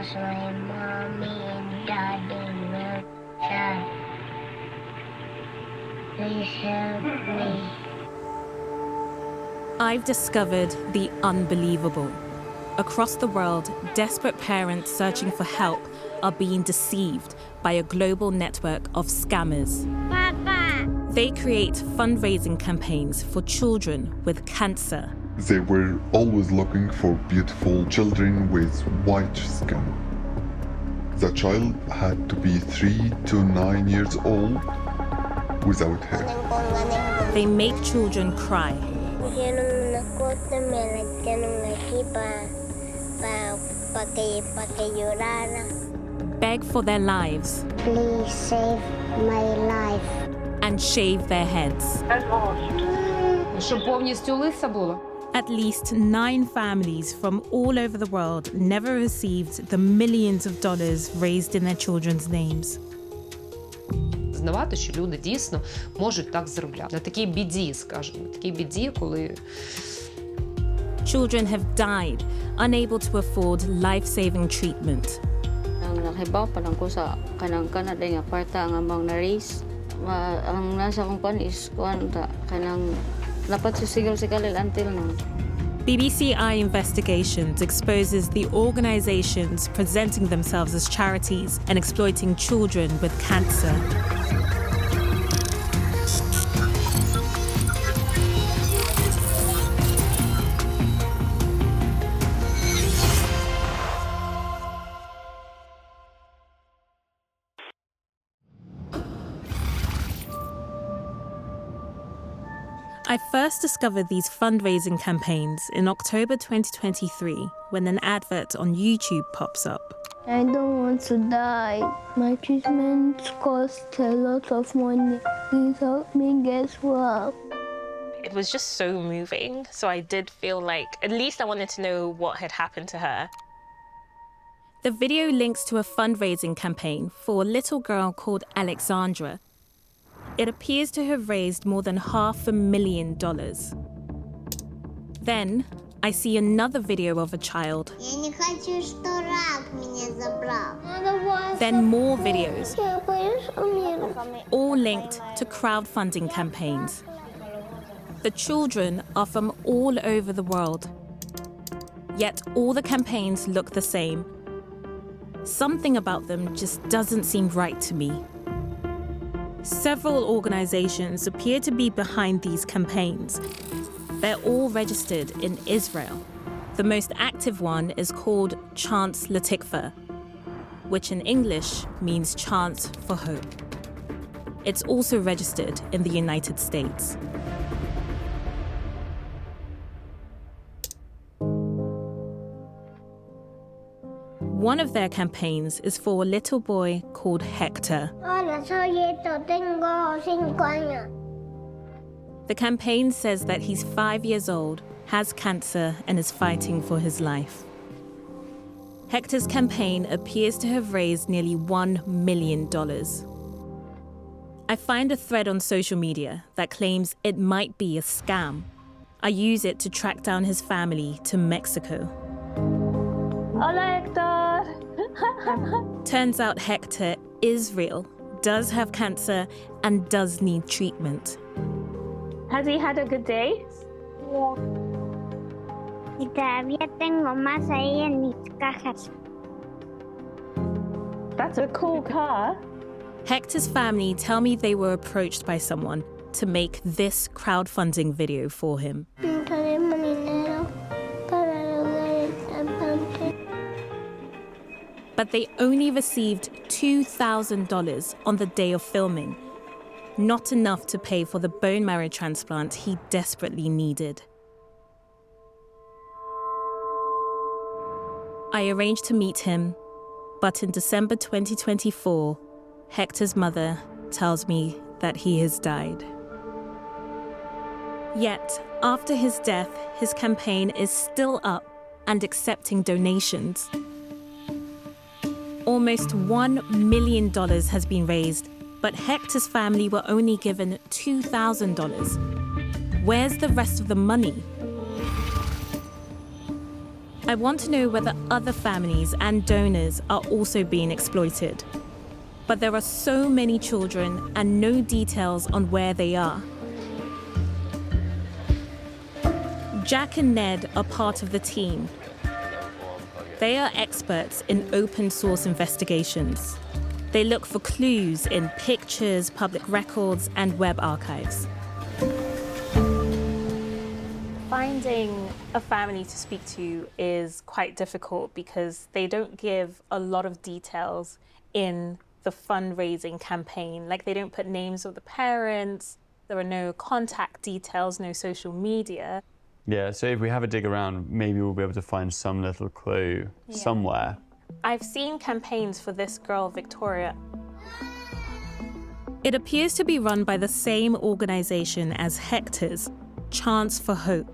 because my mommy and daddy will sad. Please help me. I've discovered the unbelievable. Across the world, desperate parents searching for help are being deceived by a global network of scammers. Papa! They create fundraising campaigns for children with cancer. They were always looking for beautiful children with white skin. The child had to be 3 to 9 years old without hair. They make children cry. Beg for their lives. Please save my life. And shave their heads. Щоб повністю лиса було. At least 9 families from all over the world never received the millions of dollars raised in their children's names. Знавати, що люди дійсно можуть так заробляти. На такій біді, скажімо, на такій біді, коли Children have died, unable to afford life-saving treatment. Ang nakibaw pa lang ko sa kanang Canada nga parta nga among na-raise. Ang nasa kong pan is kanang dapat susigaw si Kalil until now. BBC iInvestigations exposes the organizations presenting themselves as charities and exploiting children with cancer. I first discovered these fundraising campaigns in October 2023 when an advert on YouTube pops up. I don't want to die. My treatments cost a lot of money. Please help me get well. It was just so moving, so I did feel like at least I wanted to know what had happened to her. The video links to a fundraising campaign for a little girl called Alexandra. It appears to have raised more than $500,000. Then, I see another video of a child. Я не хочу, что рак меня забрал. Then more videos, Я боюсь умирать. all linked to crowdfunding campaigns. The children are from all over the world. Yet all the campaigns look the same. Something about them just doesn't seem right to me. Several organizations appear to be behind these campaigns. They're all registered in Israel. The most active one is called Chance L'Tikva, which in English means Chance for Hope. It's also registered in the United States. One of their campaigns is for a little boy called Hector. Hola, soy Eto. Tengo 5 años. The campaign says that he's 5 years old, has cancer, and is fighting for his life. Hector's campaign appears to have raised nearly $1 million. I find a thread on social media that claims it might be a scam. I use it to track down his family to Mexico. Hola, Hector! Turns out Hector is real, does have cancer, and does need treatment. Has he had a good day? Y todavía tengo más ahí en mis cajas. That's a cool car. Hector's family tell me they were approached by someone to make this crowdfunding video for him. No tenemos dinero para lograr el trasplante. But they only received $2,000 on the day of filming, not enough to pay for the bone marrow transplant he desperately needed. I arranged to meet him, but in December 2024, Hector's mother tells me that he has died. Yet, after his death, his campaign is still up and accepting donations. Almost $1 million has been raised, but Hector's family were only given $2,000. Where's the rest of the money? I want to know whether other families and donors are also being exploited. But there are so many children and no details on where they are. Jack and Ned are part of the team. They are experts in open source investigations. They look for clues in pictures, public records, and web archives. Finding a family to speak to is quite difficult because they don't give a lot of details in the fundraising campaign. Like, they don't put names of the parents, there are no contact details, no social media. Yeah, so if we have a dig around, maybe we'll be able to find some little clue somewhere. I've seen campaigns for this girl, Victoria. It appears to be run by the same organization as Hector's, Chance for Hope,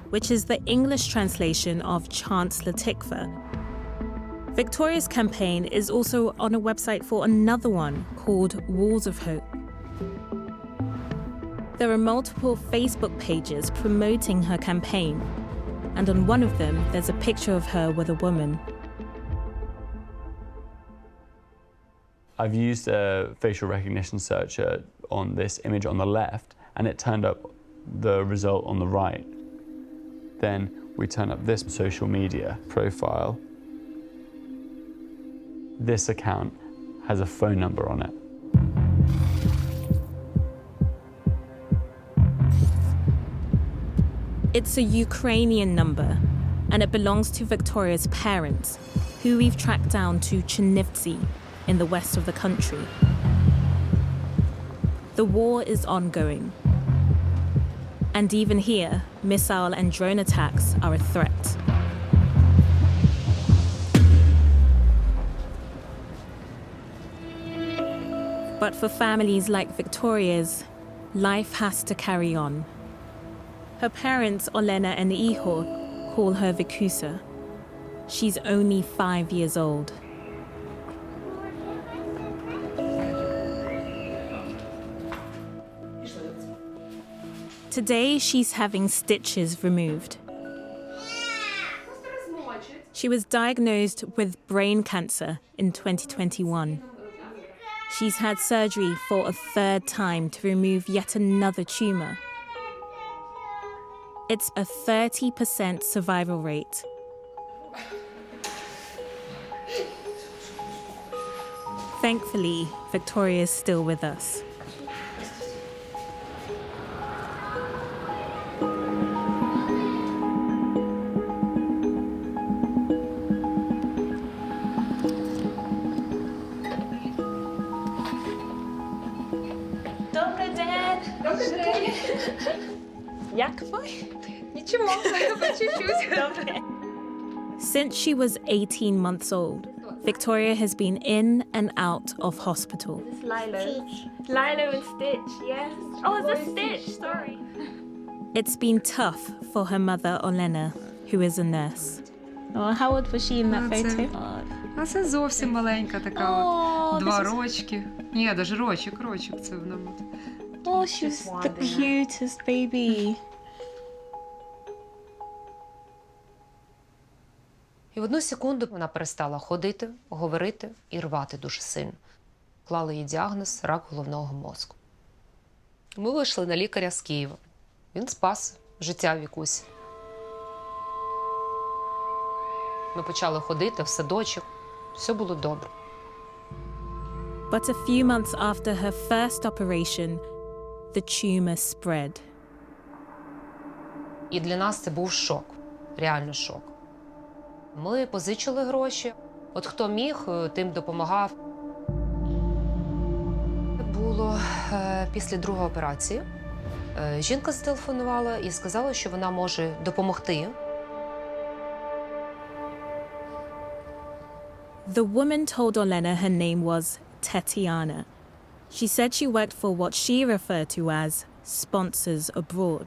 which is the English translation of Chance Latikva. Victoria's campaign is also on a website for another one called Walls of Hope. There are multiple Facebook pages promoting her campaign, and on one of them there's a picture of her with a woman. I've used a facial recognition searcher on this image on the left, and it turned up the result on the right. Then we turn up this social media profile. This account has a phone number on it. It's a Ukrainian number, and it belongs to Victoria's parents, who we've tracked down to Chernivtsi in the west of the country. The war is ongoing. And even here, missile and drone attacks are a threat. But for families like Victoria's, life has to carry on. Her parents, Olena and Ihor, call her Vikusa. She's only 5 years old. Today, she's having stitches removed. She was diagnosed with brain cancer in 2021. She's had surgery for a third time to remove yet another tumor. It's a 30% survival rate. Thankfully, Victoria is still with us. Добрий день! Добрий день! Як ви? Нічого, чуть-чуть. Добре. Since she was 18 months old, Victoria has been in and out of hospital. It's Lilo. Lilo and Stitch, yes. Oh, it's a Stitch, sorry. It's been tough for her mother, Olena, who is a nurse. Oh, how old was she in that photo? А це зовсім маленька така Oh, от, 2 рочки. Ні, навіть рочок це вона. Oh, she's the cutest baby. І в одну секунду вона перестала ходити, говорити і рвати дуже сильно. Клали їй діагноз – рак головного мозку. Ми вийшли на лікаря з Києва. Він спас життя Вікусі. Ми почали ходити в садочок. Все було добре. But a few months after her first operation, the tumor spread. І для нас це був шок. Реально шок. Ми позичили гроші. От хто міг, тим допомагав. Було після другої операції. Жінка зателефонувала і сказала, що вона може допомогти. The woman told Olena her name was Tetiana. She said she worked for what she referred to as sponsors abroad,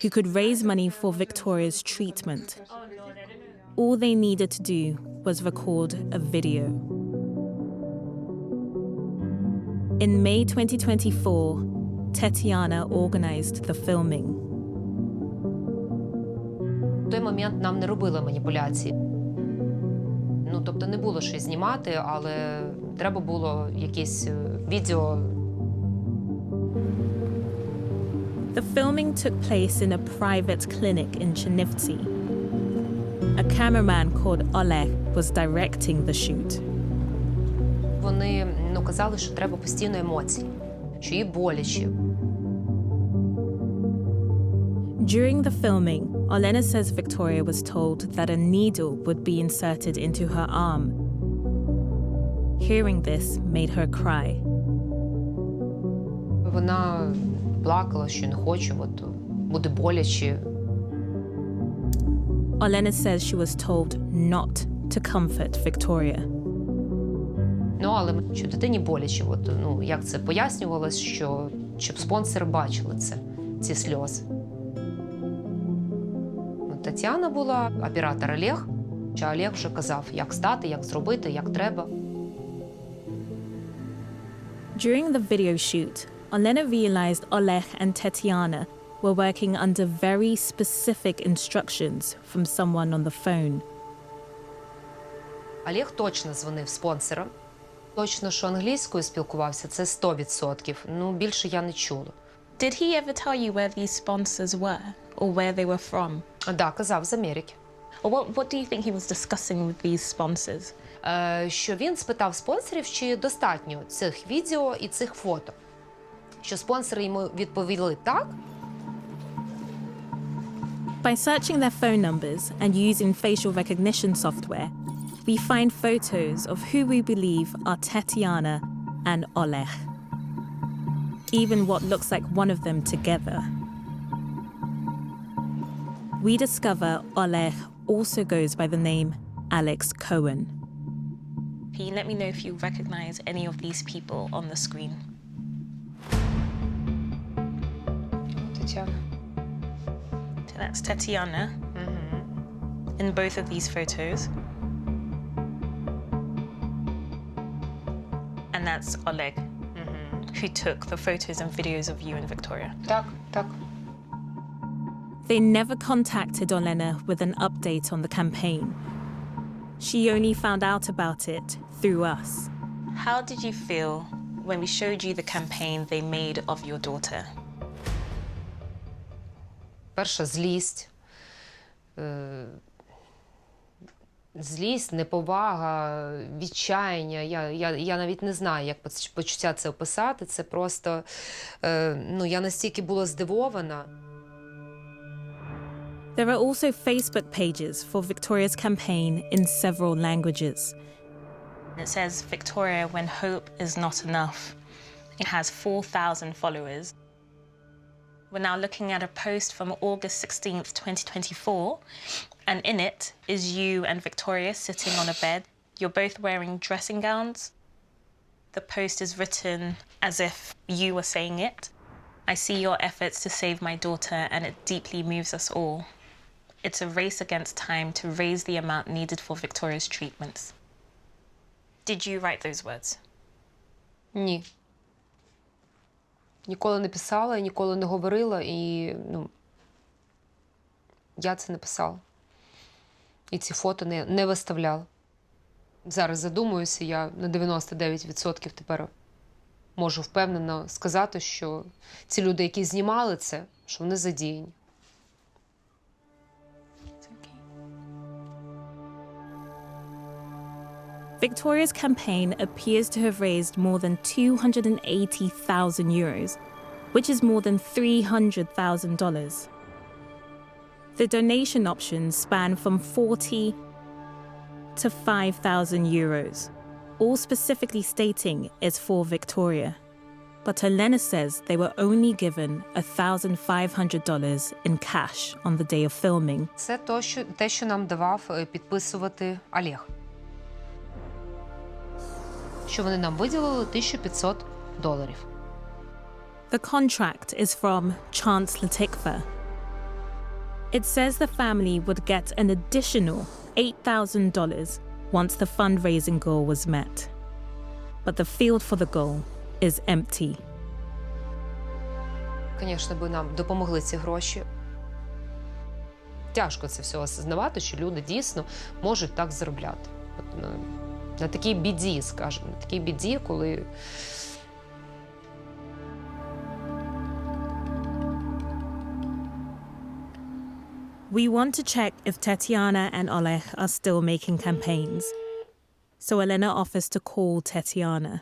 who could raise money for Victoria's treatment. All they needed to do was record a video. In May 2024, Tetiana organized the filming. В той момент нам не робили маніпуляції. Ну, тобто не було що знімати, але треба було якесь відео. The filming took place in a private clinic in Chernivtsi. A cameraman called Oleg was directing the shoot. Вони казали, що треба постійно емоції, що їй боляче. During the filming, Olena says Victoria was told that a needle would be inserted into her arm. Hearing this made her cry. Вона плакала, що не хоче, буде боляче. Olena says she was told not to comfort Victoria. Але що дитині боляче, як це пояснювалось, щоб спонсори бачили ці сльози. Тетяна була, оператор Олег, а Олег вже казав, як стати, як зробити, як треба. During the video shoot, Olena realized Oleg and Tetiana were working under very specific instructions from someone on the phone. Олег точно дзвонив спонсорам. Точно, що англійською спілкувався, це 100%. Більше я не чула. Did he ever tell you where these sponsors were or where they were from? Так, казав, з Америки. Or what do you think he was discussing with these sponsors? Що він спитав спонсорів, чи достатньо цих відео і цих фото. Що спонсори йому відповіли так. By searching their phone numbers and using facial recognition software, we find photos of who we believe are Tetiana and Oleg. Even what looks like one of them together. We discover Oleg also goes by the name Alex Cohen. Can you let me know if you recognize any of these people on the screen? Тетяна. So that's Tetiana in both of these photos. And that's Oleg, who took the photos and videos of you and Victoria. Так. They never contacted Olena with an update on the campaign. She only found out about it through us. How did you feel when we showed you the campaign they made of your daughter? Перша злість. Злість, неповага, відчаяння. Я навіть не знаю, як почуття це описати. Це просто, я настільки була здивована. There are also Facebook pages for Victoria's campaign in several languages. It says, Victoria, when hope is not enough. It has 4,000 followers. We're now looking at a post from August 16th, 2024, and in it is you and Victoria sitting on a bed. You're both wearing dressing gowns. The post is written as if you were saying it. I see your efforts to save my daughter, and it deeply moves us all. It's a race against time to raise the amount needed for Victoria's treatments. Did you write those words? Ні. Ніколи не писала, ніколи не говорила, і я це не писала. І ці фото не виставляла. Зараз задумуюся, я на 99% тепер можу впевнено сказати, що ці люди, які знімали це, що вони задіяні. Victoria's campaign appears to have raised more than 280,000 euros, which is more than $300,000. The donation options span from 40 to 5,000 euros, all specifically stating it's for Victoria. But Olena says they were only given $1,500 in cash on the day of filming. Це те, що нам давав підписувати Олег. Що вони нам виділили $1,500. The contract is from Chance Latikva. It says the family would get an additional $8,000 once the fundraising goal was met. But the field for the goal is empty. Звісно, би нам допомогли ці гроші. Тяжко це все осознавати, що люди дійсно можуть так заробляти. От на такій біді, скажімо, на такій біді, коли We want to check if Tetiana and Oleg are still making campaigns. So Elena offers to call Tetiana.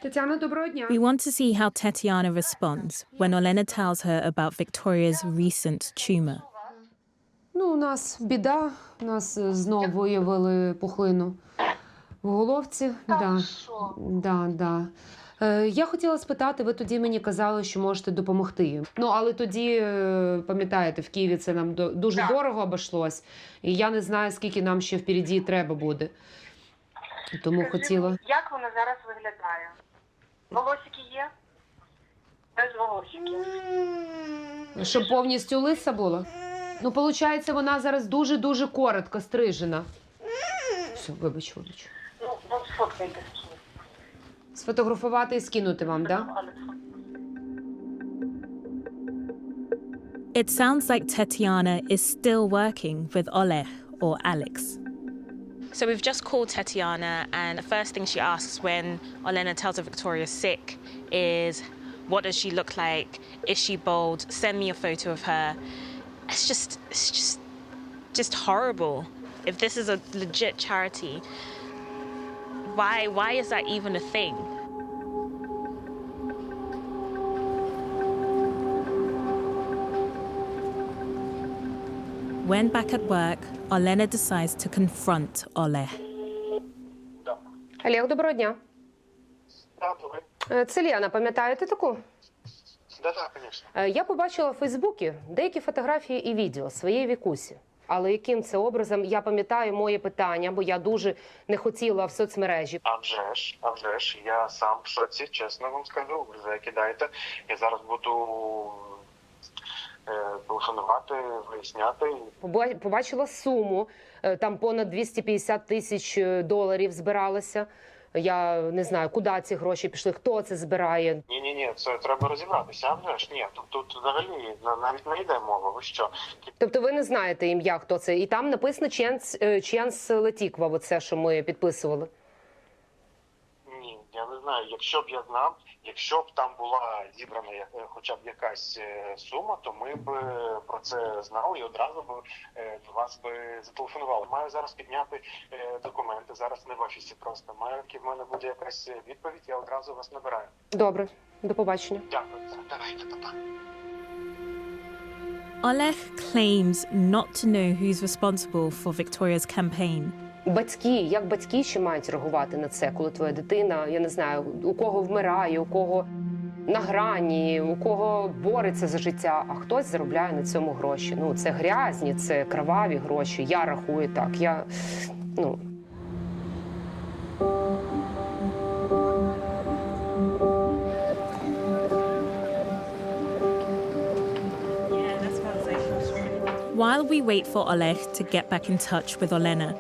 Тетяна, доброго дня. We want to see how Tetiana responds when Olena tells her about Victoria's recent tumor. Ну, у нас біда, у нас знову виявили пухлину в головці. Да. Я хотіла спитати, ви тоді мені казали, що можете допомогти. Ну, але тоді, пам'ятаєте, в Києві це нам дуже дорого обійшлось. І я не знаю, скільки нам ще впереді треба буде. Тому хотіла... Як вона зараз виглядає? Волосики є? Без волосиків. Щоб повністю лиса була? Ну, виходить, вона зараз дуже-дуже коротко стрижена. Все, вибач. Ну, сфоткайте. Сфотографувати і скинути вам, так? Да? It sounds like Tetiana is still working with Oleg or Alex. So we've just called Tetiana, and the first thing she asks when Olena tells her Victoria's sick is, what does she look like? Is she bald? Send me a photo of her. It's just horrible. If this is a legit charity, why is that even a thing? When back at work, Olena decides to confront Oleg. Олег, доброго дня. Да, Це Лена, пам'ятаєте таку? да, конечно. Я побачила в Фейсбуці деякі фотографії і відео своєї Вікусі. Але яким це образом, я пам'ятаю моє питання, бо я дуже не хотіла в соцмережі. А вже ж, я сам в шоці, чесно вам скажу. Ви закидаєте. Я зараз буду телефонувати, виясняти. Побачила суму, там понад 250 тисяч доларів збиралося. Я не знаю, куди ці гроші пішли, хто це збирає. Ні, це треба розібратися. А вже ж, ні, тут взагалі навіть не йде мова. Ви що? Тобто ви не знаєте ім'я, хто це? І там написано Ченс Летіква, оце, що ми підписували. Ні, я не знаю. Якщо б я знав, якщо б там була зібрана хоча б якась сума, то ми б про це знали і одразу б до вас би зателефонували. Маю зараз підняти документи, зараз не в офісі просто. Маю, як в мене буде якась відповідь, я одразу вас набираю. Добре, до побачення. Дякую, давайте, па-па. Oleg claims not to know who's responsible for Victoria's campaign. Батьки, як батьки ще мають реагувати на це, коли твоя дитина, я не знаю, у кого вмирає, у кого на грані, у кого бореться за життя, а хтось заробляє на цьому гроші. Ну, це грязні, це кроваві гроші. Я рахую так. While we wait for Oleg to get back in touch with Olena,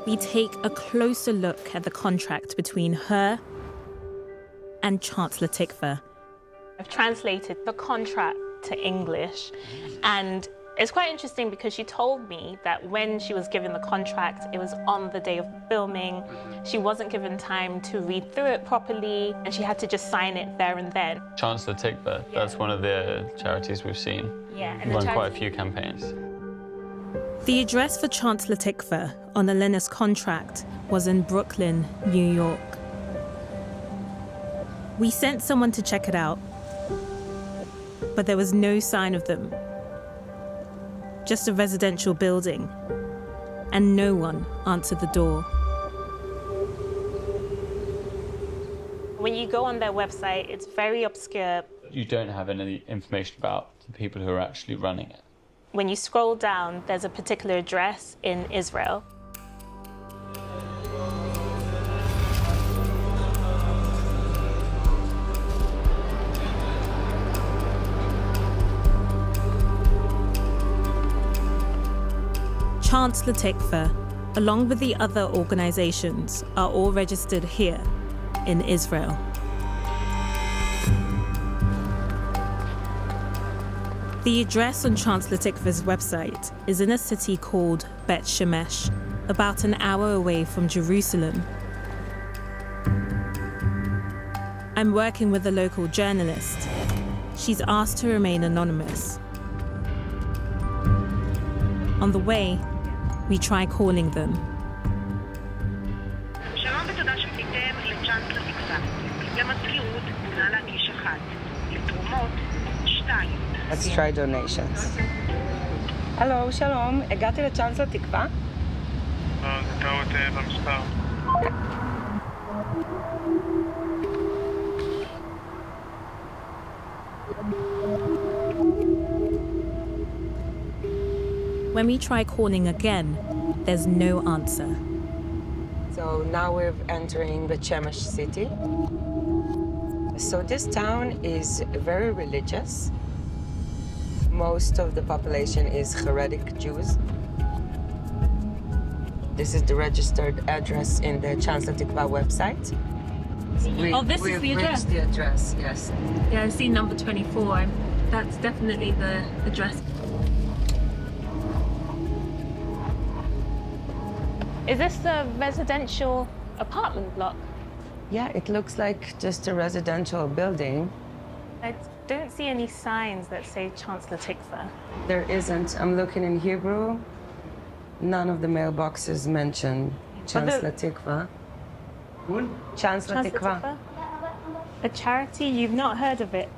we take a closer look at the contract between her and Chancellor Tikva. I've translated the contract to English, and it's quite interesting because she told me that when she was given the contract, it was on the day of filming. She wasn't given time to read through it properly, and she had to just sign it there and then. Chancellor Tikva, that's one of the charities we've seen. Yeah, and Run quite a few campaigns. The address for Chancellor Tikva on Olena's contract was in Brooklyn, New York. We sent someone to check it out, but there was no sign of them. Just a residential building, and no one answered the door. When you go on their website, it's very obscure. You don't have any information about the people who are actually running it. When you scroll down, there's a particular address in Israel. Chancellor Tikva, along with the other organizations, are all registered here in Israel. The address on Chancellor Tikva's website is in a city called Bet Shemesh, about an hour away from Jerusalem. I'm working with a local journalist. She's asked to remain anonymous. On the way, we try calling them. שלום ותודה שפניתם לצ'אנסלר תקווה. למזכירות מונה להגיש 1. לתרומות 2. Let's try donations. הלו, שלום, הגעתי לצ'אנסלר תקווה? זה טעות במספר. When we try calling again, there's no answer. So now we're entering the Shemesh city. So this town is very religious. Most of the population is Haredic Jews. This is the registered address in the Chancellor Tikva website. This is the address? The address, yes. Yeah, I see number 24. That's definitely the address. Is this a residential apartment block? Yeah, it looks like just a residential building. I don't see any signs that say Chancellor Tikva. There isn't. I'm looking in Hebrew. None of the mailboxes mention Chancellor Tikva. Chancellor Tikva. A charity? You've not heard of it?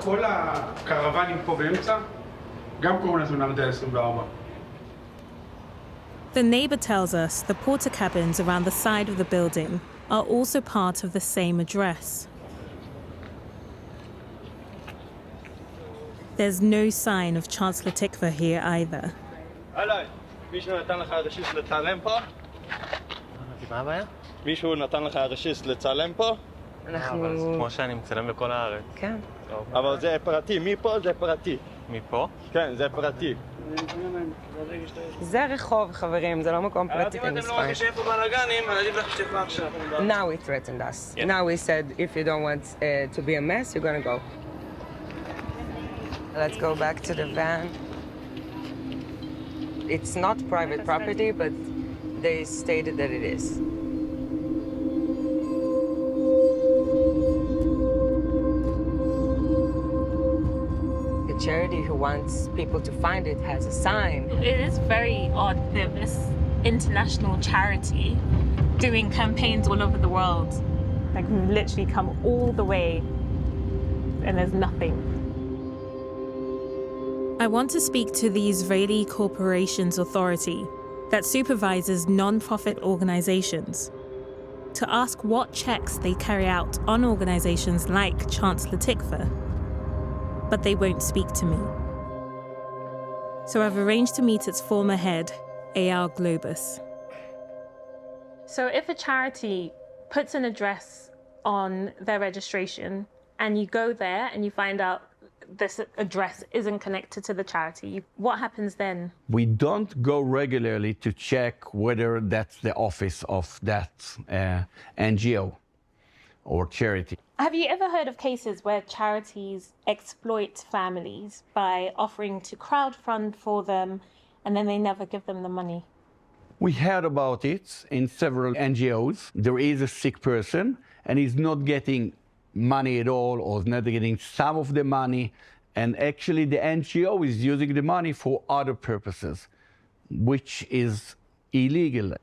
כל הקרוונים פה באמצע, גם קוראים לזה מנהל 24. The neighbor tells us the porter cabins around the side of the building are also part of the same address. There's no sign of Chancellor Tikva here either. הלו, מישהו נתן לך רשיס לצלם פה? מה הבעיה? מישהו נתן לך רשיס לצלם פה? אבל זה כמו שאני מצלם בכל הארץ. כן. אבל זה פרטי, מפה זה פרטי. מפה? כן, זה פרטי. זה רחוב, חברים, זה לא מקום פרטי. אם אתם לא רוצים שיהיה פה בלאגנים, אני אגיד לך שתפע עכשיו. Now he threatened us. Yeah. Now he said, if you don't want to be a mess, you're gonna go. Let's go back to the van. It's not private property, but they stated that it is. The charity who wants people to find it has a sign. It is very odd that this international charity doing campaigns all over the world, like we've literally come all the way and there's nothing. I want to speak to the Israeli Corporations Authority that supervises non-profit organizations to ask what checks they carry out on organizations like Chancellor Tikva, but they won't speak to me. So I've arranged to meet its former head, Eyal Globus. So if a charity puts an address on their registration and you go there and you find out this address isn't connected to the charity, what happens then? We don't go regularly to check whether that's the office of that NGO or charity. Have you ever heard of cases where charities exploit families by offering to crowdfund for them and then they never give them the money? We heard about it in several NGOs. There is a sick person and he's not getting money at all or not getting some of the money, and actually the NGO is using the money for other purposes, which is illegal.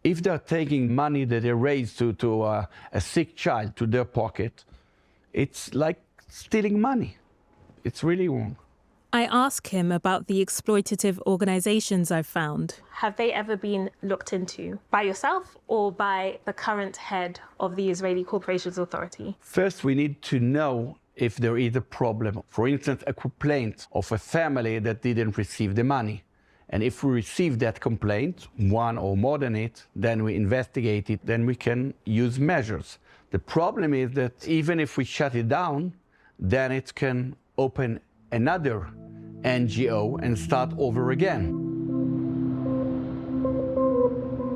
If they're taking money that they raised to a sick child to their pocket, it's like stealing money. It's really wrong. I ask him about the exploitative organizations I've found. Have they ever been looked into by yourself or by the current head of the Israeli Corporations Authority? First, we need to know if there is a problem. For instance, a complaint of a family that didn't receive the money. And if we receive that complaint, one or more than it, then we investigate it, then we can use measures. The problem is that even if we shut it down, then it can open another NGO and start over again.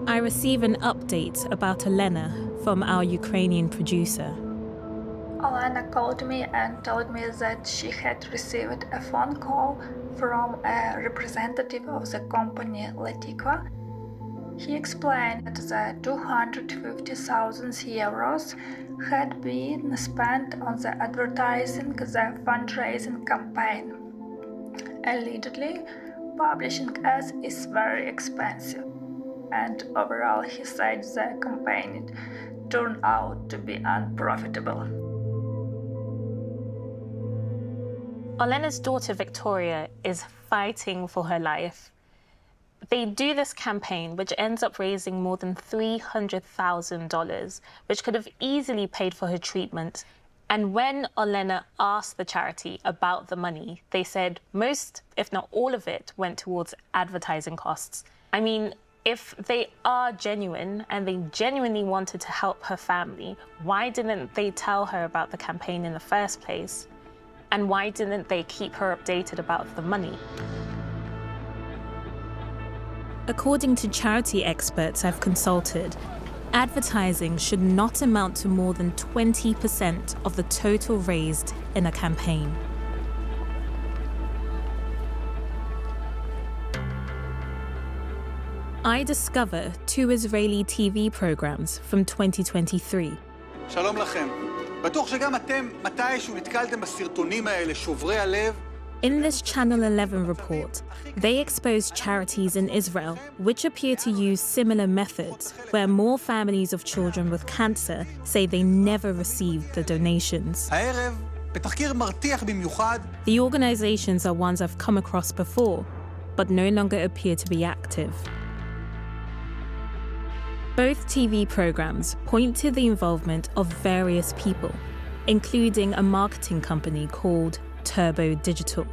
I receive an update about Elena from our Ukrainian producer. Olena called me and told me that she had received a phone call from a representative of the company Latikva. He explained that 250,000 euros had been spent on the advertising the fundraising campaign. Allegedly, publishing ads is very expensive, and overall he said the campaign turned out to be unprofitable. Olena's daughter Victoria is fighting for her life. They do this campaign, which ends up raising more than $300,000, which could have easily paid for her treatment. And when Olena asked the charity about the money, they said most, if not all of it, went towards advertising costs. I mean, if they are genuine and they genuinely wanted to help her family, why didn't they tell her about the campaign in the first place? And why didn't they keep her updated about the money? According to charity experts I've consulted, advertising should not amount to more than 20% of the total raised in a campaign. I discover 2 Israeli TV programs from 2023. שלום לכם. בטוח שגם אתם מתישהו נתקלתם בסרטונים האלה שוברי הלב. In this Channel 11 report, they expose charities in Israel which appear to use similar methods, where more families of children with cancer say they never received the donations. הערב, בתחקיר מרתיח במיוחד. The organizations are ones I've come across before, but no longer appear to be active. Both TV programs point to the involvement of various people, including a marketing company called Turbo Digital.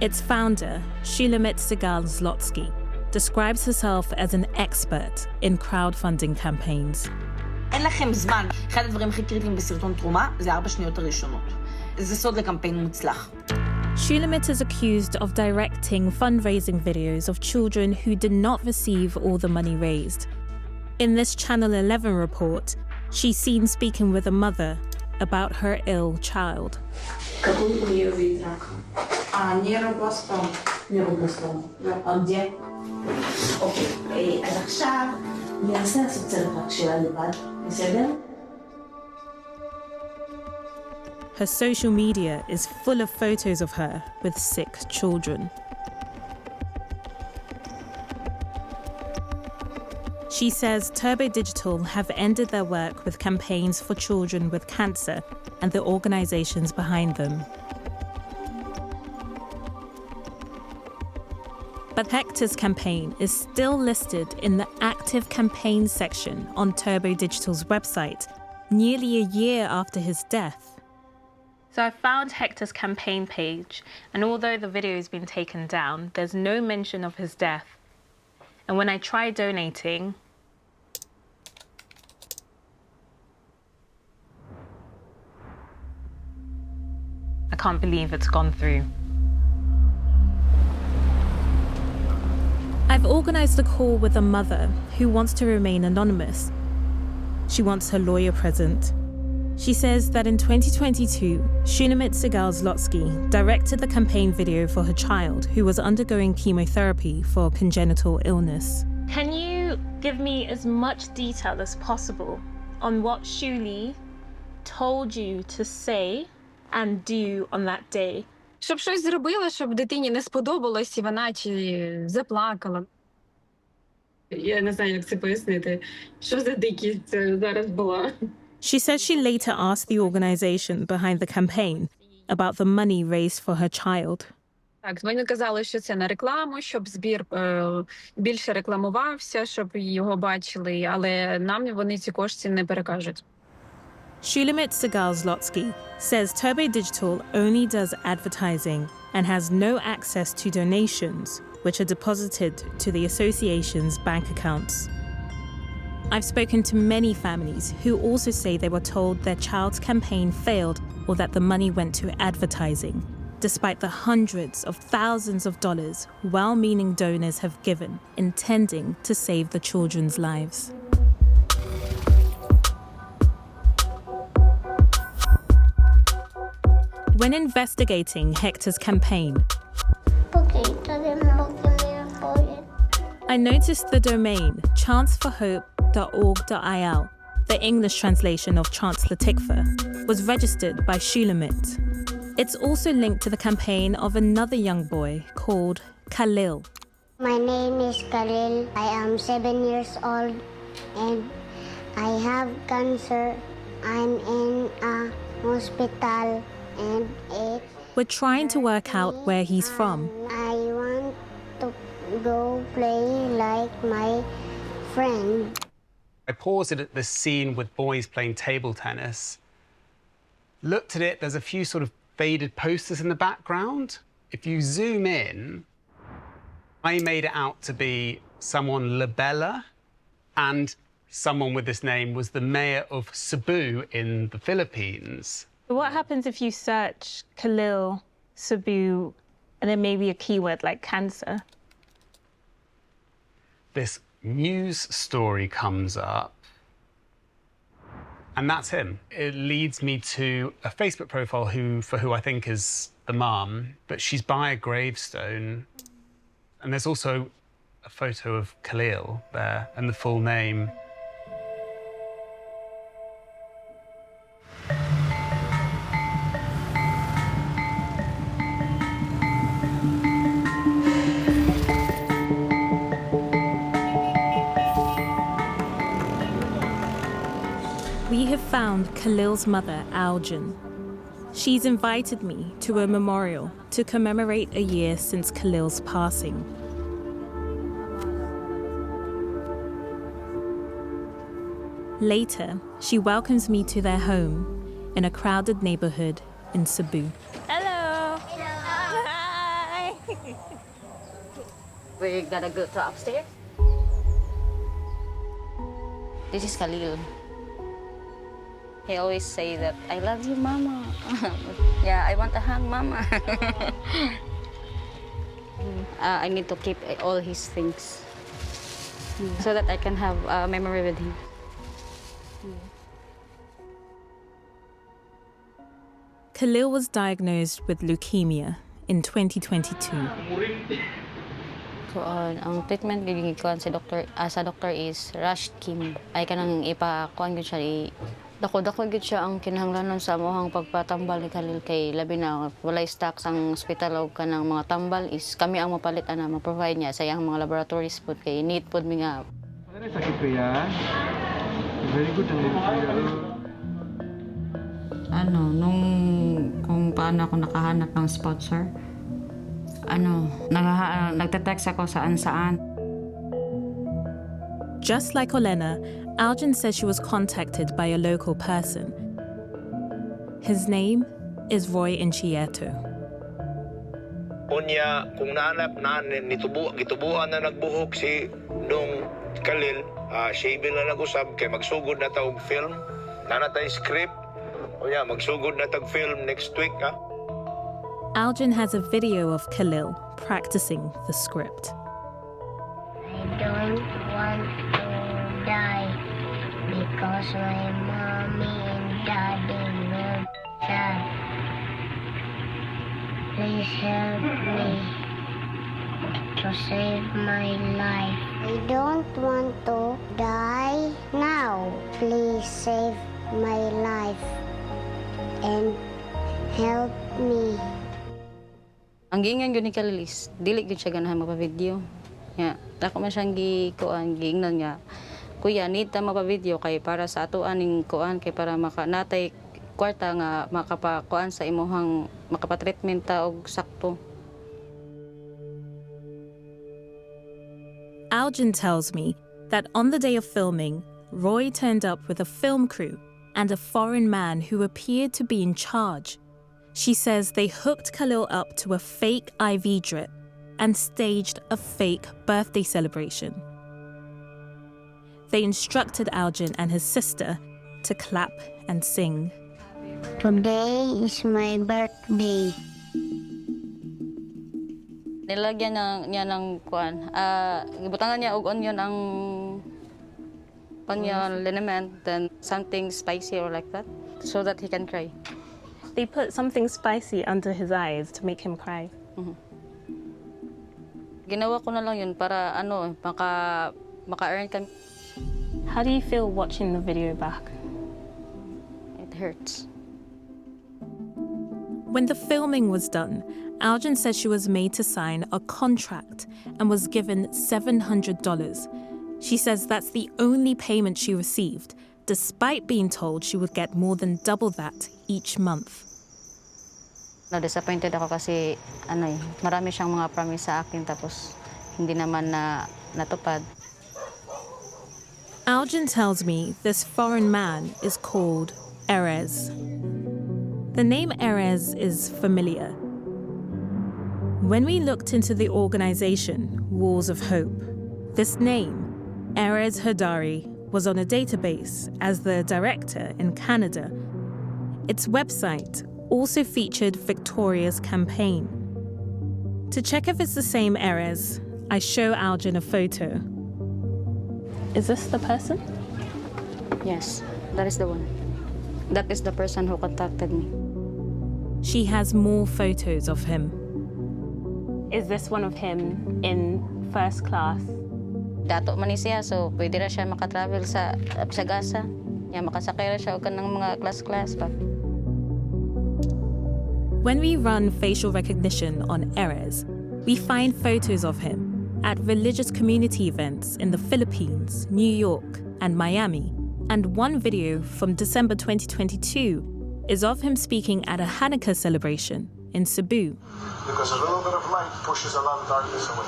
Its founder, Shulamit Segal-Zlotsky, describes herself as an expert in crowdfunding campaigns. אין לכם זמן. אחד הדברים הכי קריטיים בסרטון תרומה זה 4 שניות הראשונות. זה סוד לקמפיין מוצלח. Shulamit is accused of directing fundraising videos of children who did not receive all the money raised. In this Channel 11 report, she's seen speaking with a mother about her ill child. Какой у нее вид рака? Нейробластом. Нейробластом. где? אוקיי, אז עכשיו ננסה לעשות צלם רק שלה לבד, בסדר? Her social media is full of photos of her with sick children. She says Turbo Digital have ended their work with campaigns for children with cancer and the organizations behind them. But Hector's campaign is still listed in the active campaigns section on Turbo Digital's website, nearly a year after his death. So I found Hector's campaign page, and although the video has been taken down, there's no mention of his death. And when I try donating, I can't believe it's gone through. I've organised a call with a mother who wants to remain anonymous. She wants her lawyer present. She says that in 2022, Shulamit Segal-Zlotsky directed the campaign video for her child who was undergoing chemotherapy for congenital illness. Can you give me as much detail as possible on what Shuli told you to say and do on that day? Щоб щось зробила, щоб дитині не сподобалось, і вона чи заплакала. Я не знаю, як це пояснити. Що за дикість це зараз була? She says she later asked the organisation behind the campaign about the money raised for her child. Так, вони казали, що це на рекламу, щоб збір більше рекламувався, щоб його бачили, але нам вони ці кошти не перекажуть. Shulamit Segal-Zlotsky says Turbo Digital only does advertising and has no access to donations, which are deposited to the association's bank accounts. I've spoken to many families who also say they were told their child's campaign failed or that the money went to advertising, despite the hundreds of thousands of dollars well-meaning donors have given, intending to save the children's lives. When investigating Hector's campaign, I noticed the domain chanceforhope.org.il, the English translation of Chance Latikva, was registered by Shulamit. It's also linked to the campaign of another young boy called Khalil. My name is Khalil. I am 7 years old and I have cancer. I'm in a hospital and we're trying to work out where he's from. I want to go play like my friend. I paused it at the scene with boys playing table tennis. Looked at it, there's a few sort of faded posters in the background. If you zoom in, I made it out to be someone Labella, and someone with this name was the mayor of Cebu in the Philippines. What happens if you search Khalil, Cebu, and then maybe a keyword like cancer? This news story comes up, and that's him. It leads me to a Facebook profile for who I think is the mum, but she's by a gravestone. And there's also a photo of Khalil there and the full name. We have found Khalil's mother, Aljan. She's invited me to a memorial to commemorate a year since Khalil's passing. Later, she welcomes me to their home in a crowded neighborhood in Cebu. Hello. Hi. We're gonna go to upstairs. This is Khalil. He always say that, I love you, Mama. Yeah, I want to hug Mama. I need to keep all his things so that I can have a memory with him. Khalil was diagnosed with leukemia in 2022. So, ang treatment bibigay ko sa doctor is Rush Kim. Ay kanang ipakuan gyud siya dako-dako gyud siya ang kinahanglanon sa amohang pagpatambal ni Khalil kay labi na walay stock sang ospital og kanang mga tambal is kami ang mapalit ana ma-provide niya sa iyang mga laboratories pod kay need pod mi nga. Sakit kuya. Very good ang kuya. Kung paano ako nakahanap ng sponsor, nagte-text ako saan-saan. Just like Olena, Aljan says she was contacted by a local person. His name is Roy Inchieto. Unya, kung naanap na gitubuan na nagbuhok si nung Khalil, siya na nag-usab kay magsugod na tawag film, nanatay script. Unya, magsugod na tag film next week, ha? Aljan has a video of Khalil practicing the script. I don't want to die because my mommy and daddy will sad. Please help me to save my life. I don't want to die now. Please save my life and help me. Ang giingan gyud ni Khalil is dili gyud siya ganahan magpa-video. Ya, dako man siyang giingnan nga. Kuya, need ta magpa-video kay para sa ato aning kuan kay para makanatay kwarta nga makapakuan sa imuhang makapa-treatment ta og sakto. Aljan tells me that on the day of filming, Roy turned up with a film crew and a foreign man who appeared to be in charge. She says they hooked Khalil up to a fake IV drip and staged a fake birthday celebration. They instructed Aljan and his sister to clap and sing. Today is my birthday. Nilagyan niya ng kuan. Gibutangan niya og onion ang onion liniment and something spicy or like that so that he can cry. They put something spicy under his eyes to make him cry. Ginawa ko na lang yun para maka-earn kami. How do you feel watching the video back? It hurts. When the filming was done, Algin said she was made to sign a contract and was given $700. She says that's the only payment she received, despite being told she would get more than double that each month. Na-disappointed ako kasi marami siyang mga promise sa akin tapos hindi naman natupad. Algin tells me this foreign man is called Erez. The name Erez is familiar. When we looked into the organization, Walls of Hope, this name, Erez Hadari, was on a database as the director in Canada. Its website also featured Victoria's campaign. To check if it's the same Erez, I show Algin a photo. Is this the person? Yes, that is the one. That is the person who contacted me. She has more photos of him. Is this one of him in first class? Dato man siya, so pwede na siya makatravel sa Gasa. Makasakay na siya og kanang mga class pa. When we run facial recognition on Erez, we find photos of him at religious community events in the Philippines, New York, and Miami. And one video from December 2022 is of him speaking at a Hanukkah celebration in Cebu. Because a little bit of light pushes a lot of darkness away.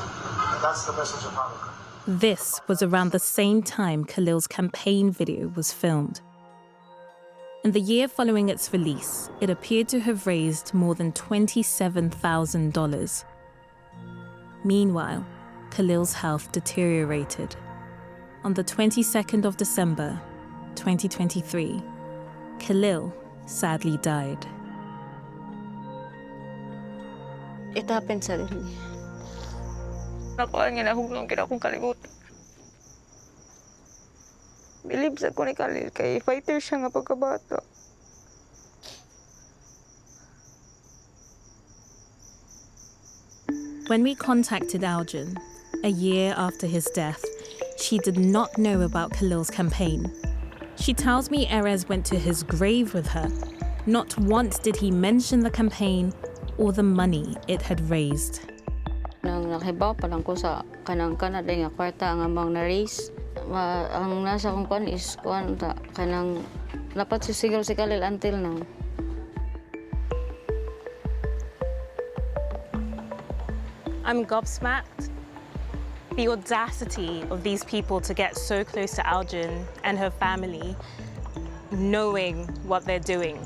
And that's the message of Hanukkah. This was around the same time Khalil's campaign video was filmed. In the year following its release, it appeared to have raised more than $27,000. Meanwhile, Khalil's health deteriorated. On the 22nd of December, 2023, Khalil sadly died. It happened suddenly. Nakuha niya na huglong akong kalimutan. Bilib sa ko ni Khalil kay fighter siya nga pagkabata. When we contacted Algin, a year after his death, she did not know about Khalil's campaign. She tells me Erez went to his grave with her. Not once did he mention the campaign or the money it had raised. Nang nakibaw pa lang ko sa kanang Canada nga kwarta ang amang na-raise. Ang nasa kong kwan is kanang dapat sisigil si Khalil until now. I'm gobsmacked. The audacity of these people to get so close to Algin and her family, knowing what they're doing.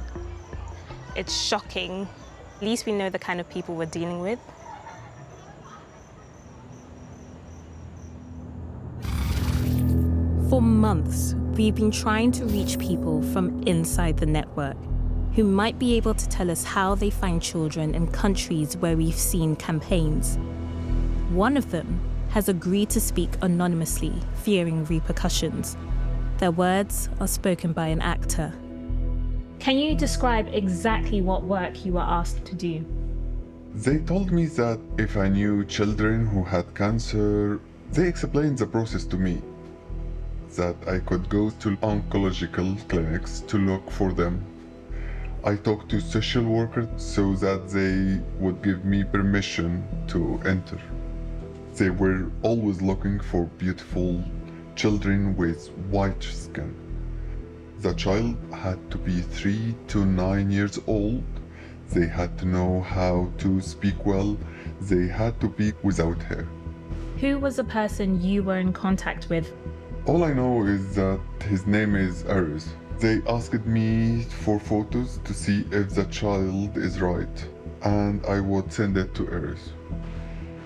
It's shocking. At least we know the kind of people we're dealing with. For months, we've been trying to reach people from inside the network who might be able to tell us how they find children in countries where we've seen campaigns. One of them has agreed to speak anonymously, fearing repercussions. Their words are spoken by an actor. Can you describe exactly what work you were asked to do? They told me that if I knew children who had cancer, they explained the process to me. That I could go to oncological clinics to look for them. I talked to social workers so that they would give me permission to enter. They were always looking for beautiful children with white skin. The child had to be 3 to 9 years old. They had to know how to speak well. They had to be without hair. Who was the person you were in contact with? All I know is that his name is Erez. They asked me for photos to see if the child is right, and I would send it to Erez.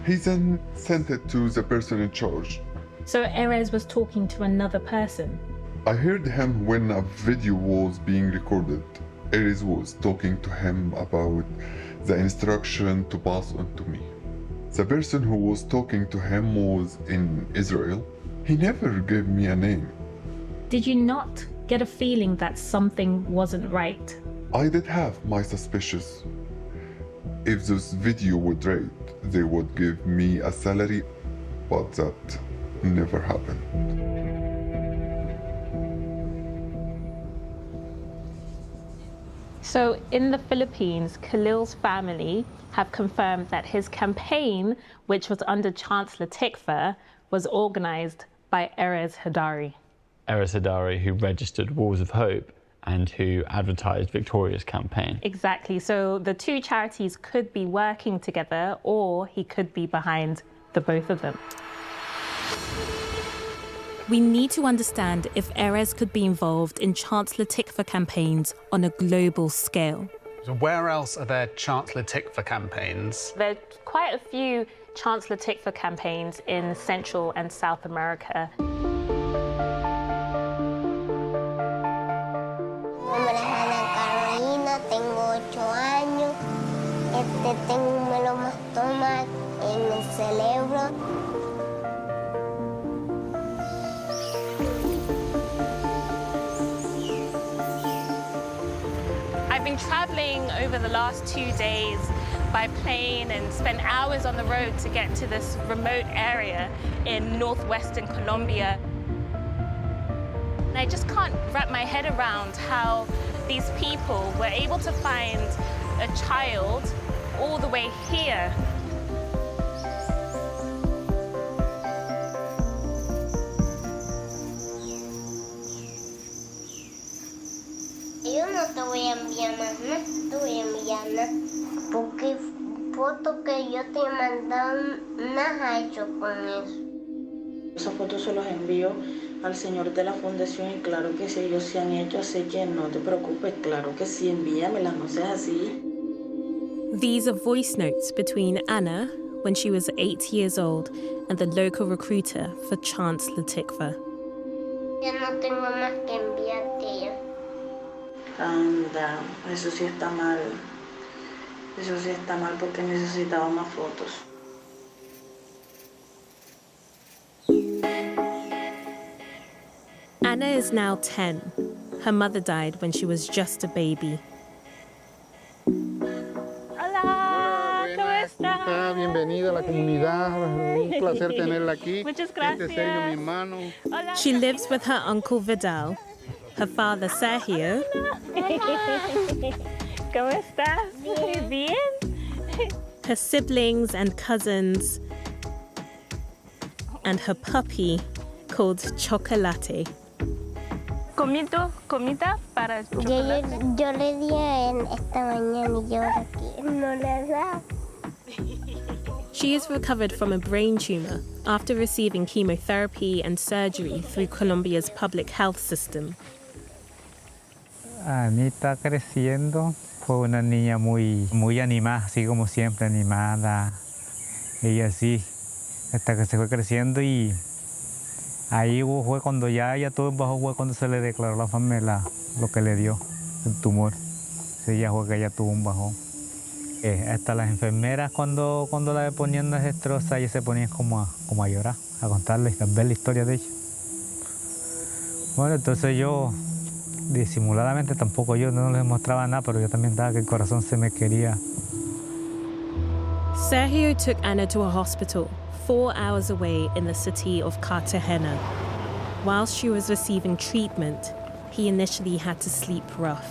He then sent it to the person in charge. So Erez was talking to another person? I heard him when a video was being recorded. Erez was talking to him about the instruction to pass on to me. The person who was talking to him was in Israel. He never gave me a name. Did you not get a feeling that something wasn't right? I did have my suspicions. If this video would rate, they would give me a salary, but that never happened. So in the Philippines, Khalil's family have confirmed that his campaign, which was under Chancellor Tikva, was organized by Erez Hadari. Erez Hadari, who registered Walls of Hope and who advertised Victoria's campaign. Exactly. So the two charities could be working together, or he could be behind the both of them. We need to understand if Erez could be involved in Chancellor Tikva campaigns on a global scale. So where else are there Chancellor Tikva campaigns? There are quite a few Chancellor Tikva campaigns in Central and South America. Tengo un melomastoma en el cerebro. I've been traveling over the last 2 days by plane and spent hours on the road to get to this remote area in northwestern Colombia. And I just can't wrap my head around how these people were able to find a child all the way here. Yo no te voy a enviar más, no te voy a enviar nada, porque foto que yo te he mandado, nada ha hecho con eso. Esas fotos se los envío al señor de la fundación y claro que si ellos se han hecho, así que no te preocupes, claro que sí, envíamelas, no seas así. These are voice notes between Anna, when she was 8 years old, and the local recruiter for Chancellor Tikva. Ya no tengo más que enviarte ya. Anda, eso sí está mal. Eso sí está mal porque necesitaba más fotos. Anna is now 10. Her mother died when she was just a baby. Bienvenida a la comunidad. Un placer tenerla aquí. Muchas gracias. Este es Sergio, mi hermano. She lives with her uncle Vidal, her father Sergio, ¿Cómo estás? Bien. her siblings and cousins, and her puppy called Chocolate. Comida para chocolate. Yo le di a él esta mañana y ahora aquí no le da. She is recovered from a brain tumor after receiving chemotherapy and surgery through Colombia's public health system. Anita creciendo fue una niña muy animada, así como siempre animada. Ella sí, hasta que se fue creciendo y ahí fue cuando ya ella todo bajo, fue cuando se le declaró a la familia lo que le dio, el tumor. Sí, ya fue que ella tuvo un bajón. Hasta las enfermeras cuando la ponían desastrosa, ellas se ponían como a llorar, a contarles, a ver la historia de ella. Bueno, entonces yo disimuladamente tampoco yo no les mostraba nada, pero yo también daba que el corazón se me quería. Sergio took Anna to a hospital 4 hours away in the city of Cartagena. Whilst she was receiving treatment, he initially had to sleep rough.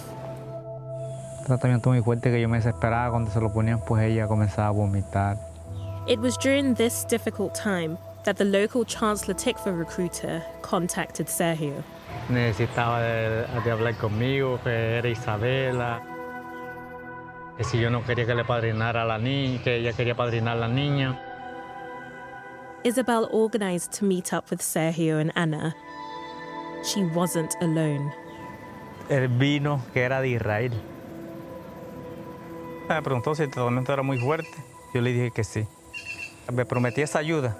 Tratamiento muy fuerte que yo me desesperaba cuando se lo ponían, pues ella comenzaba a vomitar. It was during this difficult time that the local Chancellor Tikva recruiter contacted Sergio. Necesitaba de hablar conmigo, que era Isabela. Que si yo no quería que le padrinara a la niña, que ella quería padrinar a la niña. Isabel organized to meet up with Sergio and Anna. She wasn't alone. El vino que era de Israel. Me preguntó si el tratamiento era muy fuerte. Yo le dije que sí. Me prometí esa ayuda.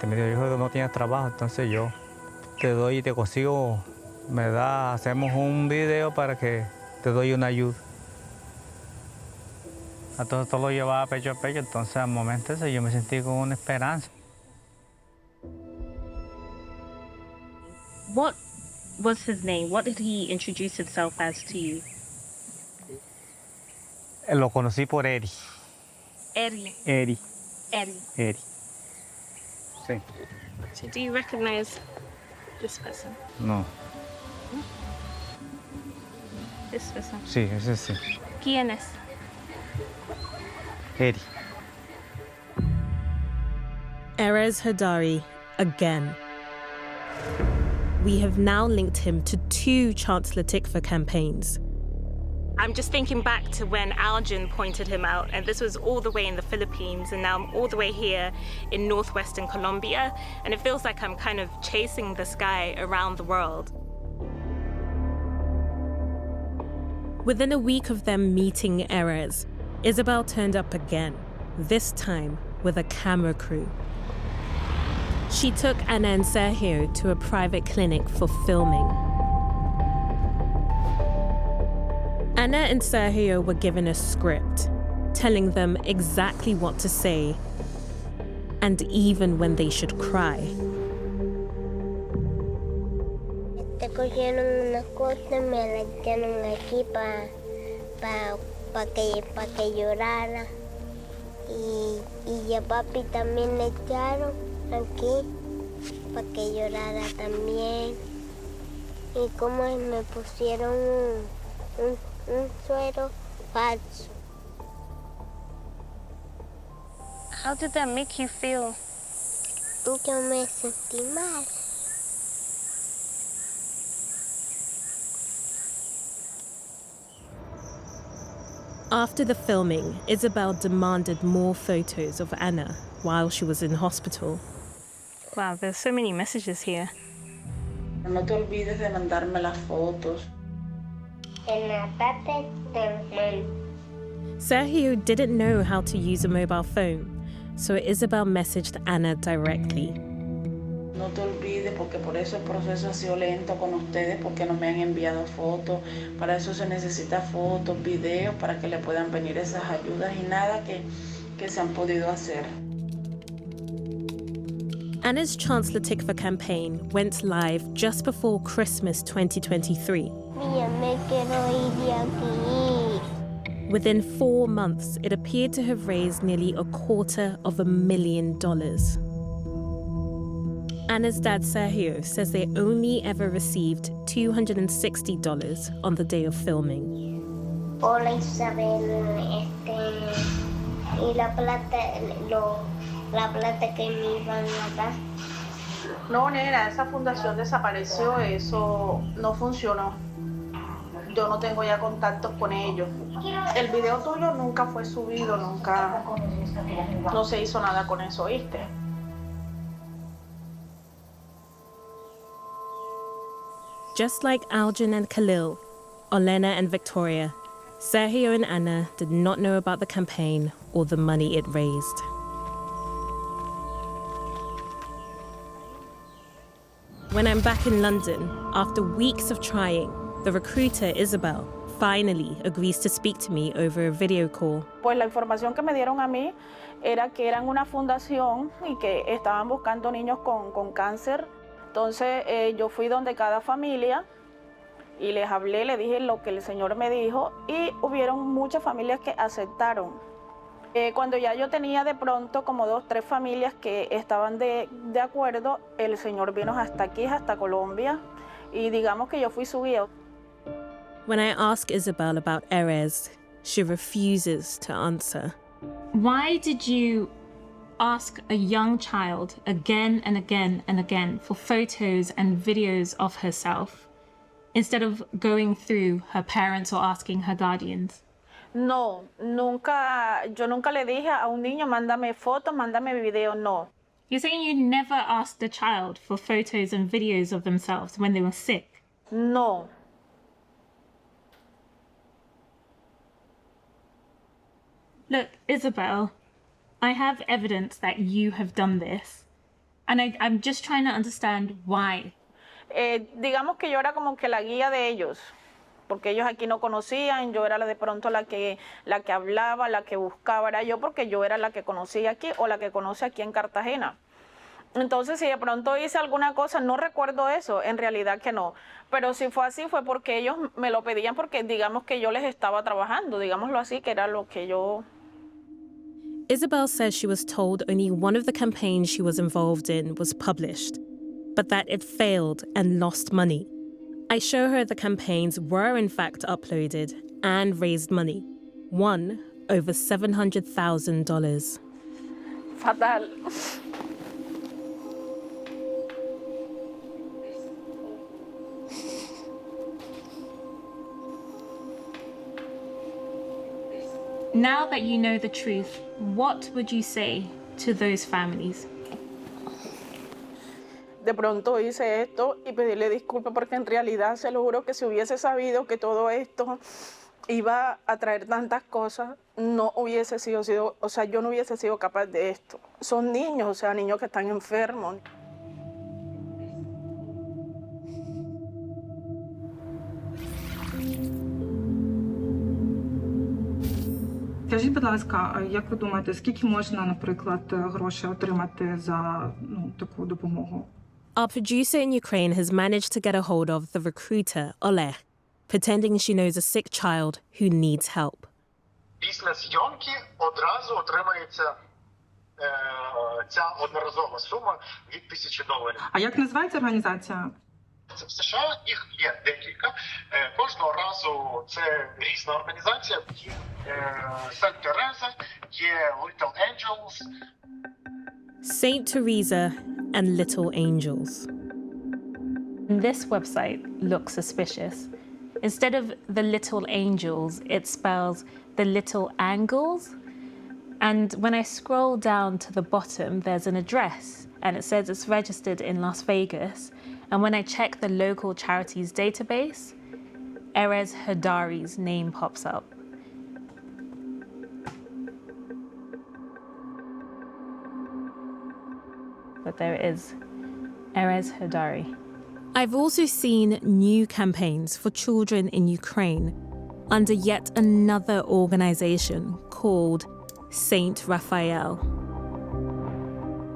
Me dijo que no tienes trabajo, entonces yo te doy y te consigo, me da, hacemos un video para que te doy una ayuda. Entonces todo lo llevaba pecho a pecho, entonces al momento ese yo me sentí con una esperanza. What was his name? What did he introduce himself as to you? Lo conocí por Eri. Eri. Eri. Eri. Eri. Sí. So do you recognize this person? No. This person. Sí, ese sí. ¿Quién es? Eri. Erez Hadari again. We have now linked him to 2 Chancellor Tikva campaigns. I'm just thinking back to when Algin pointed him out, and this was all the way in the Philippines, and now I'm all the way here in northwestern Colombia, and it feels like I'm kind of chasing this guy around the world. Within a week of them meeting Erez, Isabel turned up again, this time with a camera crew. She took Anna and Sergio to a private clinic for filming. Anna and Sergio were given a script, telling them exactly what to say, and even when they should cry. Te cogieron una cosa, me la echaron aquí pa que llorara. Y a papi también le echaron aquí para que llorara también. Y como me pusieron un suero falso. How did that make you feel? Yo me sentí mal. After the filming, Isabel demanded more photos of Anna while she was in hospital. Wow, there's so many messages here. No te olvides de mandarme las fotos. En la tarde te mando. Sergio didn't know how to use a mobile phone, so Isabel messaged Anna directly. No te olvides, porque por eso el proceso ha sido lento con ustedes, porque no me han enviado fotos. Para eso se necesita fotos, videos, para que le puedan venir esas ayudas y nada que se han podido hacer. Anna's Chancellor Tikva campaign went live just before Christmas 2023. Mía, me quiero ir de aquí. Within 4 months, it appeared to have raised nearly $250,000. Anna's dad, Sergio, says they only ever received $260 on the day of filming. Hola Isabel, y la plata que me iban a dar. No, nena, esa fundación desapareció, eso no funcionó. Yo no tengo ya contactos con ellos. El video tuyo nunca fue subido, nunca, no se hizo nada con eso, ¿oíste? Just like Algin and Khalil, Olena and Victoria, Sergio and Anna did not know about the campaign or the money it raised. When I'm back in London, after weeks of trying, the recruiter, Isabel, finally agrees to speak to me over a video call. Pues la información que me dieron a mí era que eran una fundación y que estaban buscando niños con cáncer. Entonces yo fui donde cada familia y les hablé, le dije lo que el Señor me dijo y hubieron muchas familias que aceptaron. Cuando ya yo tenía de pronto como 2, 3 familias que estaban de acuerdo, el Señor vino hasta aquí, hasta Colombia, y digamos que yo fui su guía. When I ask Isabel about Erez, she refuses to answer. Why did you ask a young child again and again and again for photos and videos of herself instead of going through her parents or asking her guardians? No, yo nunca le dije a un niño, mándame fotos, mándame video, no. You're saying you never asked the child for photos and videos of themselves when they were sick? No. Look, Isabel, I have evidence that you have done this, and I'm just trying to understand why. Digamos que yo era como que la guía de ellos, porque ellos aquí no conocían, yo era de pronto la que hablaba, la que buscaba, era yo porque yo era la que conocía aquí o la que conoce aquí en Cartagena. Entonces, si de pronto hice alguna cosa, no recuerdo eso, en realidad que no. Pero si fue así, fue porque ellos me lo pedían porque digamos que yo les estaba trabajando, digámoslo así, que era lo que yo... Isabel says she was told only one of the campaigns she was involved in was published, but that it failed and lost money. I show her the campaigns were in fact uploaded and raised money. One over $700,000. Fatal. Now that you know the truth, what would you say to those families? De pronto hice esto y pedirle disculpas porque en realidad se lo juro que si hubiese sabido que todo esto iba a traer tantas cosas, no hubiese sido, o sea, yo no hubiese sido capaz de esto. Son niños, o sea, niños que están enfermos. Скажіть, будь ласка, як ви думаєте, скільки можна, наприклад, грошей отримати за таку допомогу? Our producer in Ukraine has managed to get a hold of the recruiter, Oleg, pretending she knows a sick child who needs help. Після зйомки одразу отримається ця одноразова сума від $1000. А як називається організація? В США їх є декілька. Кожного разу це різна організація. Є Saint Teresa, є Little Angels. Saint Teresa and Little Angels. This website looks suspicious. Instead of the Little Angels, it spells the Little Angles. And when I scroll down to the bottom, there's an address and it says it's registered in Las Vegas. And when I check the local charities database, Erez Hadari's name pops up. But there it is, Erez Hadari. I've also seen new campaigns for children in Ukraine under yet another organization called Saint Raphael.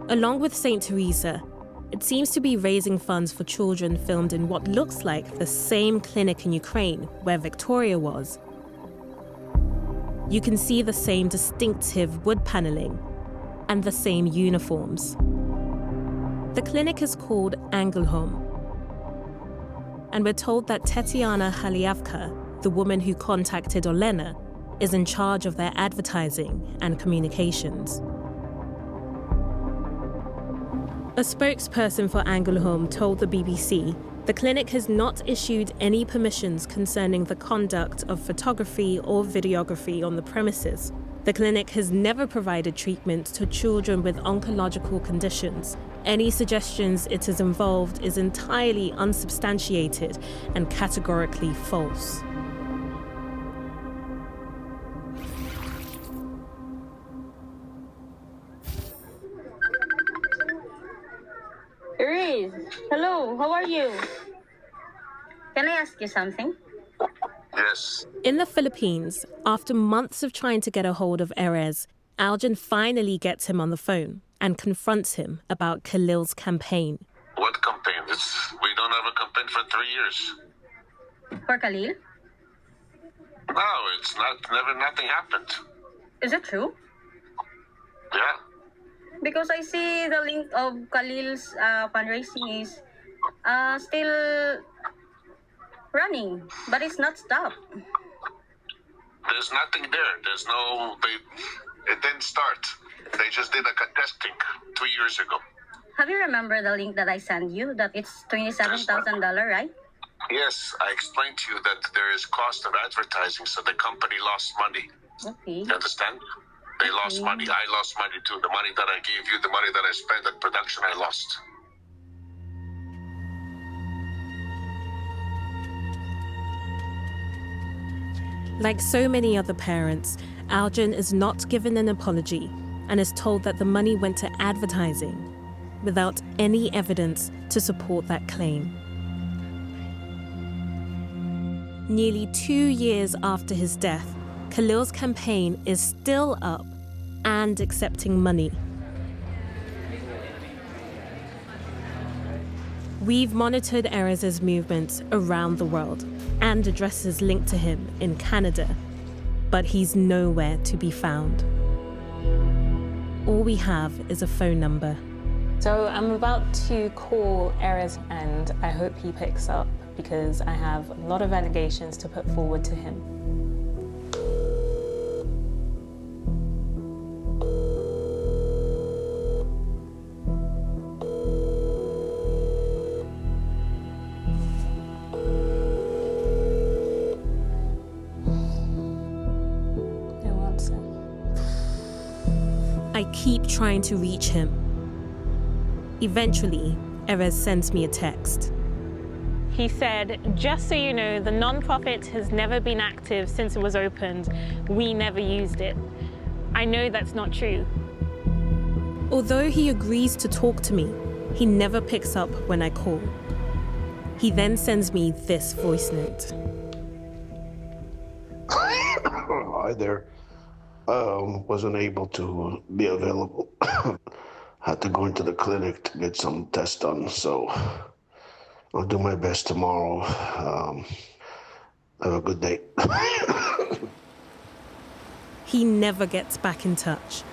Along with Saint Teresa, it seems to be raising funds for children filmed in what looks like the same clinic in Ukraine where Victoria was. You can see the same distinctive wood paneling and the same uniforms. The clinic is called Angelhom, and we're told that Tetiana Haliavka, the woman who contacted Olena, is in charge of their advertising and communications. A spokesperson for Angelhom told the BBC the clinic has not issued any permissions concerning the conduct of photography or videography on the premises. The clinic has never provided treatment to children with oncological conditions. Any suggestions it is involved is entirely unsubstantiated and categorically false. Reese, hello, how are you? Can I ask you something? Yes. In the Philippines, after months of trying to get a hold of Erez, Algin finally gets him on the phone and confronts him about Khalil's campaign. What campaign? We don't have a campaign for 3 years. For Khalil? No, it's not. Nothing happened. Is it true? Yeah. Because I see the link of Khalil's fundraising is still running, but it's not stopped. There's nothing there. It didn't start. They just did a testing 2 years ago. Have you remember the link that I sent you? That it's $27,000, right? Yes, I explained to you that there is cost of advertising, so the company lost money. Okay. You understand? They lost money. I lost money too. The money that I gave you, the money that I spent on production, I lost. Like so many other parents, Algin is not given an apology and is told that the money went to advertising without any evidence to support that claim. Nearly 2 years after his death, Khalil's campaign is still up and accepting money. We've monitored Erez's movements around the world and addresses linked to him in Canada, but he's nowhere to be found. All we have is a phone number. So I'm about to call Erez and I hope he picks up because I have a lot of allegations to put forward to him. I keep trying to reach him. Eventually, Erez sends me a text. He said, just so you know, the non-profit has never been active since it was opened. We never used it. I know that's not true. Although he agrees to talk to me, he never picks up when I call. He then sends me this voice note. Hi there. Wasn't able to be available. Had to go into the clinic to get some tests done, so I'll do my best tomorrow. Have a good day. He never gets back in touch.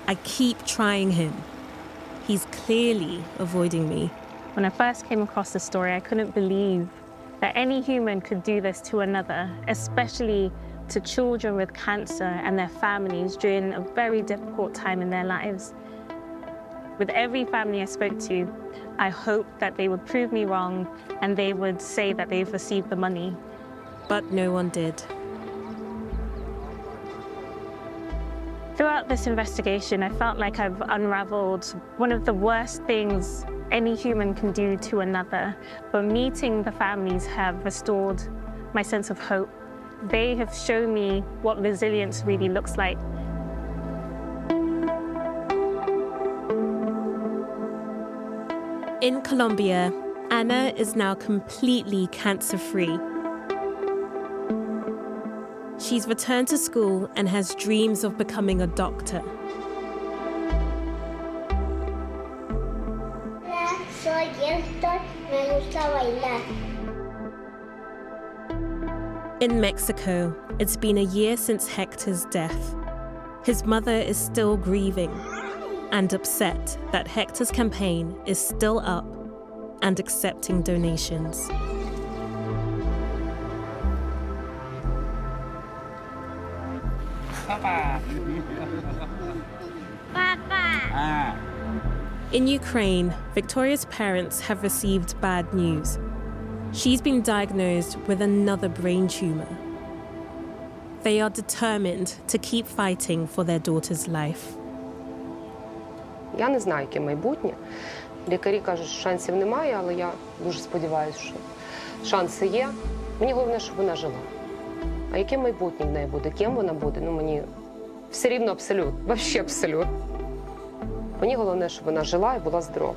I keep trying him. He's clearly avoiding me. When I first came across the story, I couldn't believe that any human could do this to another, especially to children with cancer and their families during a very difficult time in their lives. With every family I spoke to, I hoped that they would prove me wrong and they would say that they've received the money. But no one did. Throughout this investigation, I felt like I've unraveled one of the worst things any human can do to another. But meeting the families have restored my sense of hope. They have shown me what resilience really looks like. In Colombia, Anna is now completely cancer-free. She's returned to school and has dreams of becoming a doctor. Hola, soy Héctor, me gusta bailar. In Mexico, it's been a year since Hector's death. His mother is still grieving and upset that Hector's campaign is still up and accepting donations. Papa. Papa. In Ukraine, Victoria's parents have received bad news. She's been diagnosed with another brain tumor. They are determined to keep fighting for their daughter's life. Я не знаю, яке майбутнє. Лікарі кажуть, що шансів немає, але я дуже сподіваюся, що шанси є. Мені головне, щоб вона жила. А яке майбутнє в неї буде, ким вона буде, ну мені все рівно абсолютно, взагалі абсолютно. Мені головне, щоб вона жила і була здорова.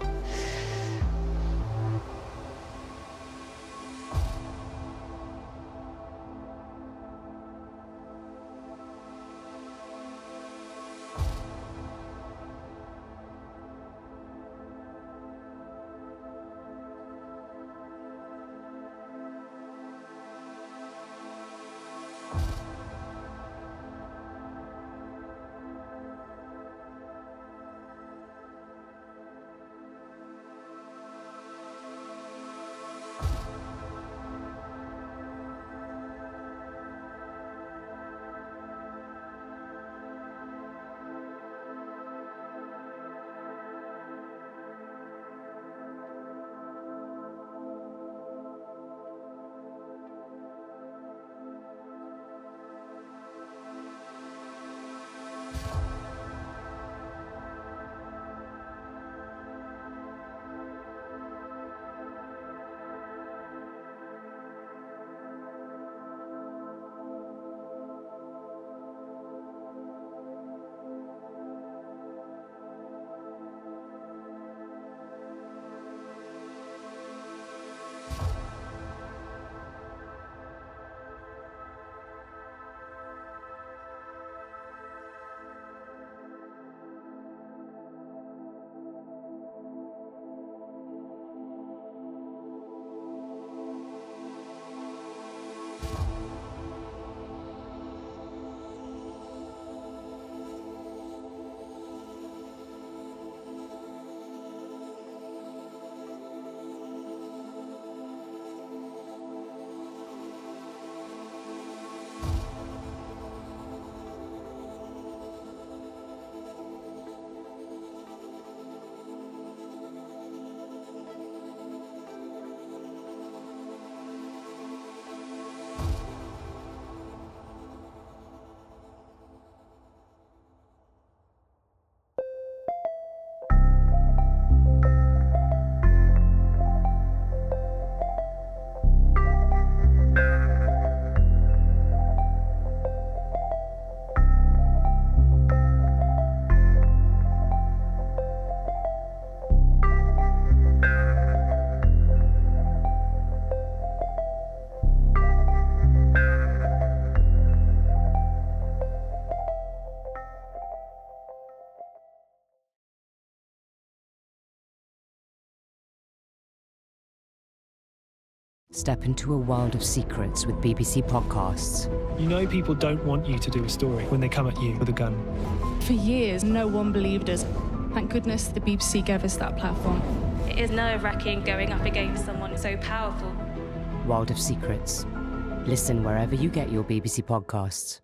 Step into a world of secrets with BBC Podcasts. You know people don't want you to do a story when they come at you with a gun. For years, no one believed us. Thank goodness the BBC gave us that platform. It is nerve-wracking going up against someone so powerful. World of Secrets. Listen wherever you get your BBC podcasts.